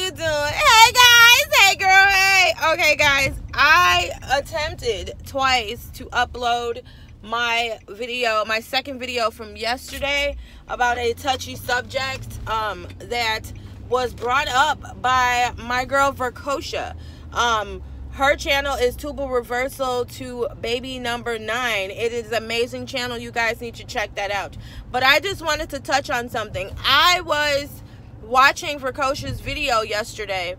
you doing? Hey guys, hey girl, hey. Okay guys, I attempted twice to upload my video, my second video from yesterday about a touchy subject that was brought up by my girl Verkosha. Her channel is Tubal Reversal to baby number 9. It is an amazing channel. You guys need to check that out. But I just wanted to touch on something. I was watching Verkosha's video yesterday,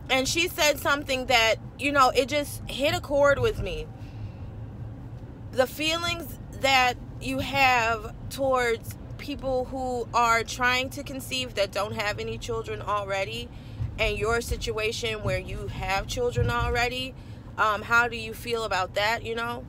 and she said something that, you know, it just hit a chord with me. The feelings that you have towards people who are trying to conceive that don't have any children already, and your situation where you have children already, how do you feel about that? You know,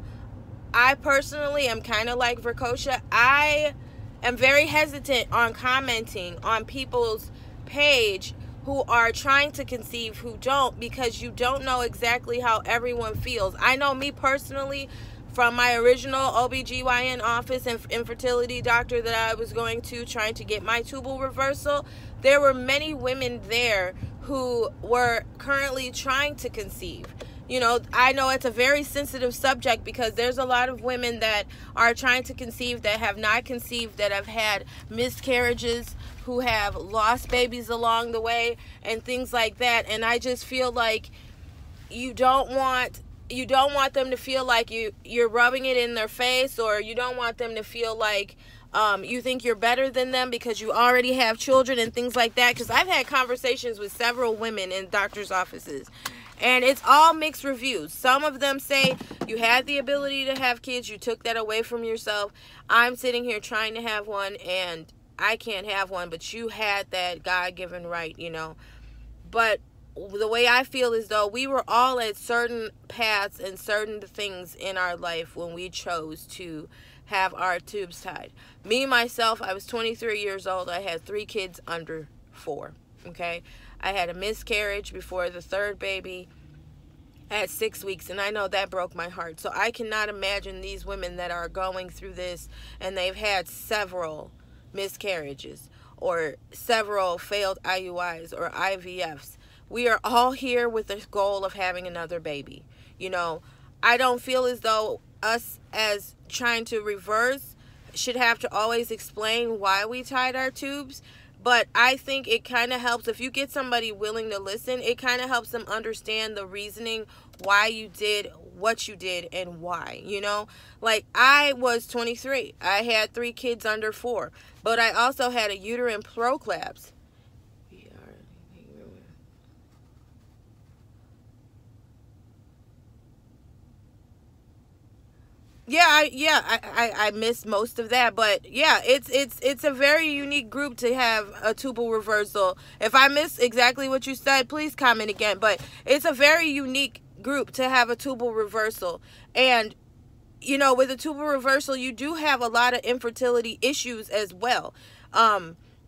I personally am kind of like Verkosha. I am very hesitant on commenting on people's page who are trying to conceive who don't, because you don't know exactly how everyone feels. I know me personally, from my original OBGYN office and infertility doctor that I was going to, trying to get my tubal reversal, there were many women there who were currently trying to conceive. You know, I know it's a very sensitive subject because there's a lot of women that are trying to conceive that have not conceived, that have had miscarriages, who have lost babies along the way and things like that. And I just feel like you don't want them to feel like you're rubbing it in their face, or you don't want them to feel like you think you're better than them because you already have children and things like that. Because I've had conversations with several women in doctors' offices, and it's all mixed reviews. Some of them say you had the ability to have kids, you took that away from yourself. I'm sitting here trying to have one and I can't have one, but you had that God-given right, you know. But the way I feel is though we were all at certain paths and certain things in our life when we chose to have our tubes tied. Me, myself, I was 23 years old. I had 3 kids under 4, okay? I had a miscarriage before the 3rd baby at 6 weeks, and I know that broke my heart. So I cannot imagine these women that are going through this and they've had several miscarriages or several failed IUIs or IVFs. We are all here with the goal of having another baby. You know, I don't feel as though us as trying to reverse should have to always explain why we tied our tubes. But I think it kind of helps if you get somebody willing to listen. It kind of helps them understand the reasoning why you did what you did and why, you know. Like, I was 23. I had 3 kids under 4. But I also had a uterine prolapse. I missed most of that, but yeah, it's a very unique group to have a tubal reversal. If I missed exactly what you said, please comment again. But it's a very unique group to have a tubal reversal, and you know, with a tubal reversal, you do have a lot of infertility issues as well.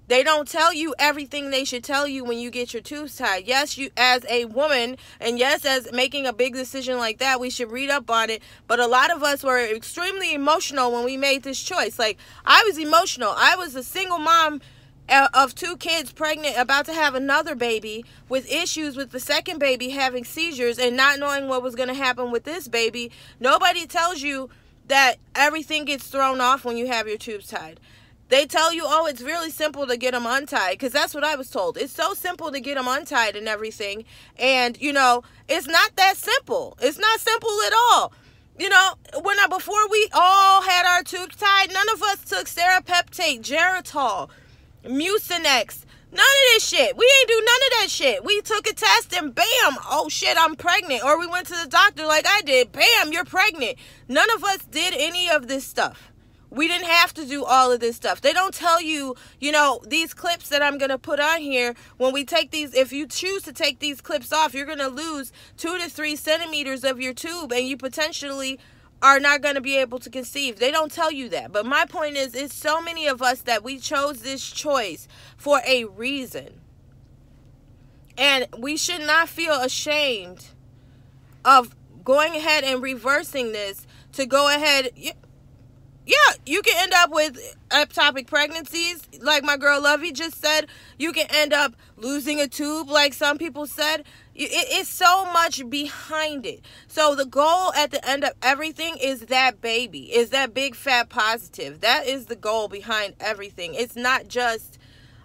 They don't tell you everything they should tell you when you get your tubes tied. Yes, you as a woman, and yes, as making a big decision like that, we should read up on it. But a lot of us were extremely emotional when we made this choice. Like, I was emotional. I was a single mom of 2 kids, pregnant, about to have another baby, with issues with the second baby having seizures and not knowing what was going to happen with this baby. Nobody tells you that everything gets thrown off when you have your tubes tied. They tell you, oh, it's really simple to get them untied, because that's what I was told. It's so simple to get them untied and everything. And, you know, it's not that simple. It's not simple at all. You know, before we all had our tubes tied, none of us took serapeptate, Geritol, Mucinex, none of this shit. We ain't do none of that shit. We took a test and bam, oh shit, I'm pregnant. Or we went to the doctor like I did, bam, you're pregnant. None of us did any of this stuff. We didn't have to do all of this stuff. They don't tell you, you know, these clips that I'm going to put on here, when we take these, if you choose to take these clips off, you're going to lose 2 to 3 centimeters of your tube, and you potentially are not going to be able to conceive. They don't tell you that. But my point is, it's so many of us that we chose this choice for a reason. And we should not feel ashamed of going ahead and reversing this to go ahead. yeah, you can end up with ectopic pregnancies, like my girl Lovey just said. You can end up losing a tube, like some people said. It's so much behind it. So the goal at the end of everything is that baby, is that big fat positive. That is the goal behind everything. It's not just,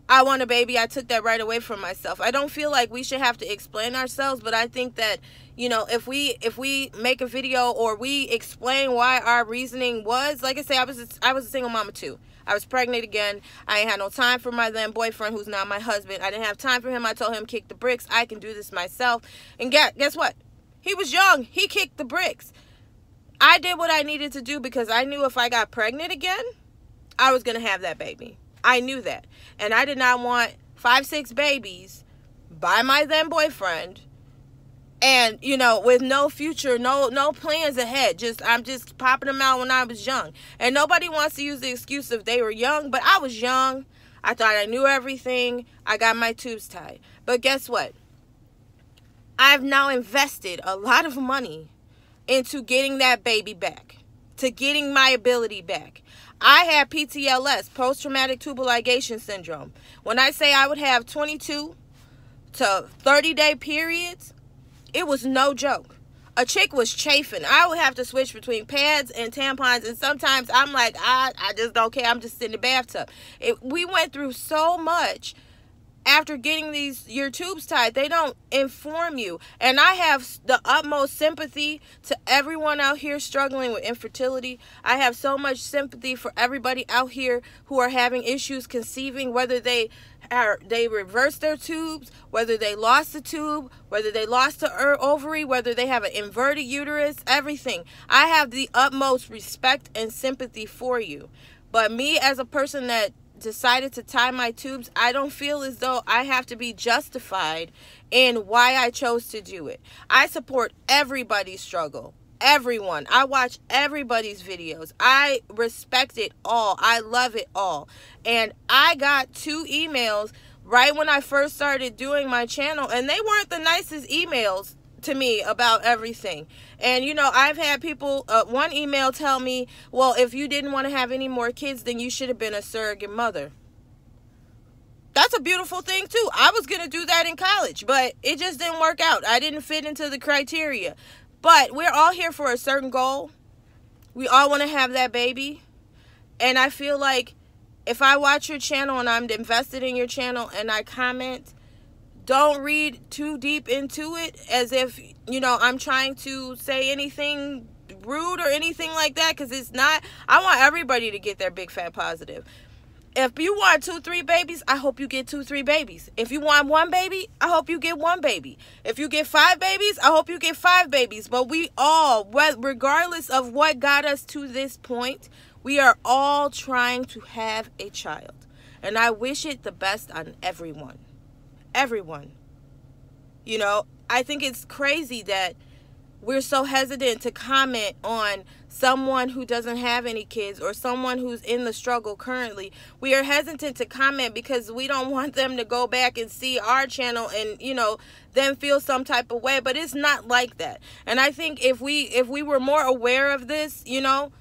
I want a baby, I took that right away from myself. I don't feel like we should have to explain ourselves, but I think that, you know, if we make a video or we explain why our reasoning was, like I say, I was a single mama too. I was pregnant again. I ain't had no time for my then boyfriend, who's now my husband. I didn't have time for him. I told him, kick the bricks. I can do this myself. And guess what? He was young. He kicked the bricks. I did what I needed to do because I knew if I got pregnant again, I was going to have that baby. I knew that. And I did not want 5, 6 babies by my then boyfriend, and, you know, with no future, no plans ahead. I'm just popping them out when I was young. And nobody wants to use the excuse of they were young, but I was young. I thought I knew everything. I got my tubes tied. But guess what? I've now invested a lot of money into getting that baby back, to getting my ability back. I had PTLS, post-traumatic tubal ligation syndrome. When I say I would have 22 to 30-day periods, it was no joke. A chick was chafing. I would have to switch between pads and tampons, and sometimes I'm like, I just don't care. I'm just in the bathtub. We went through so much after getting your tubes tied. They don't inform you. And I have the utmost sympathy to everyone out here struggling with infertility. I have so much sympathy for everybody out here who are having issues conceiving, whether they reversed their tubes, whether they lost a tube, whether they lost an ovary, whether they have an inverted uterus, everything. I have the utmost respect and sympathy for you. But me, as a person that decided to tie my tubes, I don't feel as though I have to be justified in why I chose to do it. I support everybody's struggle. Everyone. I watch everybody's videos. I respect it all. I love it all. And I got 2 emails right when I first started doing my channel, and they weren't the nicest emails to me about everything. And, you know, I've had people, one email tell me, well, if you didn't want to have any more kids, then you should have been a surrogate mother. That's a beautiful thing too. I was going to do that in college, but it just didn't work out. I didn't fit into the criteria. But we're all here for a certain goal. We all want to have that baby. And I feel like if I watch your channel and I'm invested in your channel and I comment, don't read too deep into it as if, you know, I'm trying to say anything rude or anything like that, because it's not. I want everybody to get their big fat positive. If you want 2, 3 babies, I hope you get 2, 3 babies. If you want 1 baby, I hope you get 1 baby. If you get 5 babies, I hope you get 5 babies. But we all, regardless of what got us to this point, we are all trying to have a child. And I wish it the best on everyone. Everyone. You know, I think it's crazy that we're so hesitant to comment on someone who doesn't have any kids or someone who's in the struggle currently. We are hesitant to comment because we don't want them to go back and see our channel and, you know, then feel some type of way. But it's not like that. And I think if we were more aware of this, you know,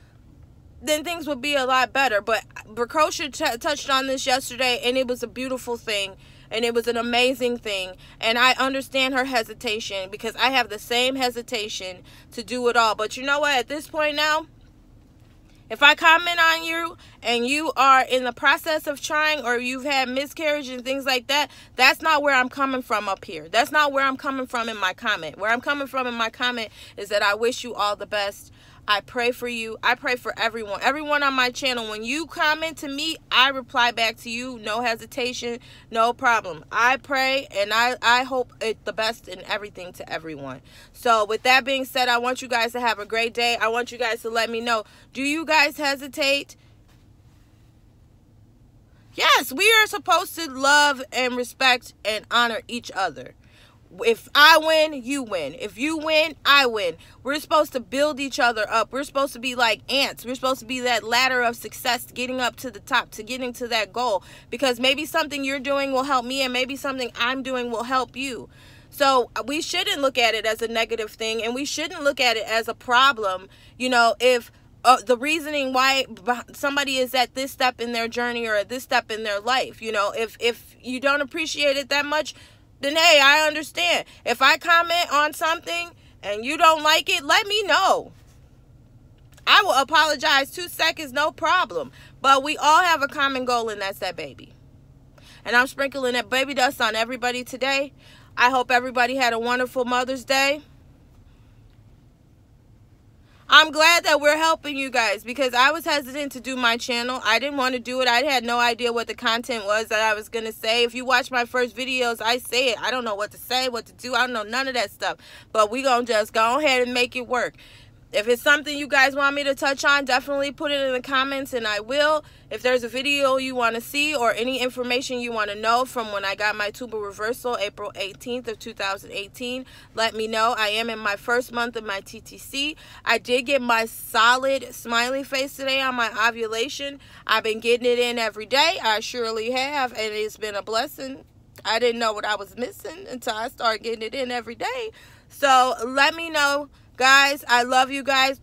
then things would be a lot better. But Precocious touched on this yesterday, and it was a beautiful thing. And it was an amazing thing. And I understand her hesitation, because I have the same hesitation to do it all. But you know what? At this point now, if I comment on you and you are in the process of trying, or you've had miscarriage and things like that, that's not where I'm coming from up here. That's not where I'm coming from in my comment. Where I'm coming from in my comment is that I wish you all the best. I pray for you. I pray for everyone. Everyone on my channel, when you comment to me, I reply back to you. No hesitation, no problem. I pray and I hope it the best in everything to everyone. So with that being said, I want you guys to have a great day. I want you guys to let me know. Do you guys hesitate? Yes, we are supposed to love and respect and honor each other. If I win, you win. If you win, I win. We're supposed to build each other up. We're supposed to be like ants. We're supposed to be that ladder of success, getting up to the top, to getting to that goal. Because maybe something you're doing will help me, and maybe something I'm doing will help you. So we shouldn't look at it as a negative thing, and we shouldn't look at it as a problem. You know, if the reasoning why somebody is at this step in their journey or at this step in their life. You know, if you don't appreciate it that much, then hey, I understand. If I comment on something and you don't like it, let me know. I will apologize 2 seconds, no problem. But we all have a common goal, and that's that baby. And I'm sprinkling that baby dust on everybody today. I hope everybody had a wonderful Mother's Day. I'm glad that we're helping you guys, because I was hesitant to do my channel. I didn't want to do it. I had no idea what the content was that I was going to say. If you watch my first videos, I say it. I don't know what to say, what to do. I don't know none of that stuff. But we going to just go ahead and make it work. If it's something you guys want me to touch on, definitely put it in the comments and I will. If there's a video you want to see or any information you want to know from when I got my tubal reversal, April 18th of 2018, let me know. I am in my first month of my TTC. I did get my solid smiley face today on my ovulation. I've been getting it in every day. I surely have, and it's been a blessing. I didn't know what I was missing until I started getting it in every day. So let me know. Guys, I love you guys.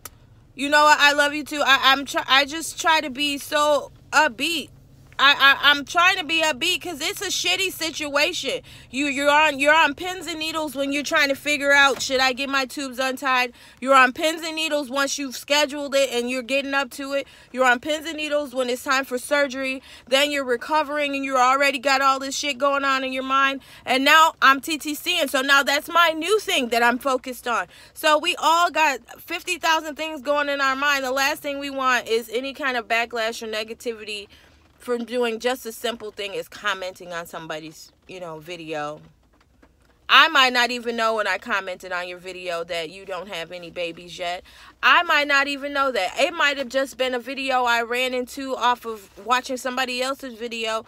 You know what? I love you too. I just try to be so upbeat. I'm trying to be upbeat because it's a shitty situation. You're on pins and needles when you're trying to figure out, should I get my tubes untied? You're on pins and needles once you've scheduled it and you're getting up to it. You're on pins and needles when it's time for surgery. Then you're recovering and you're already got all this shit going on in your mind. And now I'm TTCing, so now that's my new thing that I'm focused on. So we all got 50,000 things going in our mind. The last thing we want is any kind of backlash or negativity from doing just a simple thing as commenting on somebody's, video. I might not even know when I commented on your video that you don't have any babies yet. I might not even know that. It might have just been a video I ran into off of watching somebody else's video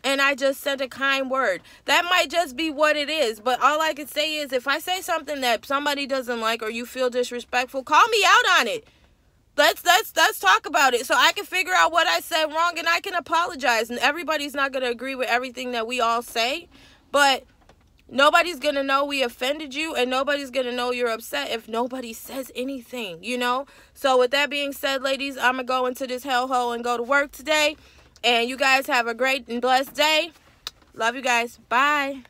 and I just sent a kind word. That might just be what it is. But all I can say is, if I say something that somebody doesn't like or you feel disrespectful, call me out on it. Let's talk about it so I can figure out what I said wrong and I can apologize. And everybody's not going to agree with everything that we all say, but nobody's going to know we offended you and nobody's going to know you're upset if nobody says anything, So with that being said, ladies, I'm going to go into this hellhole and go to work today. And you guys have a great and blessed day. Love you guys. Bye.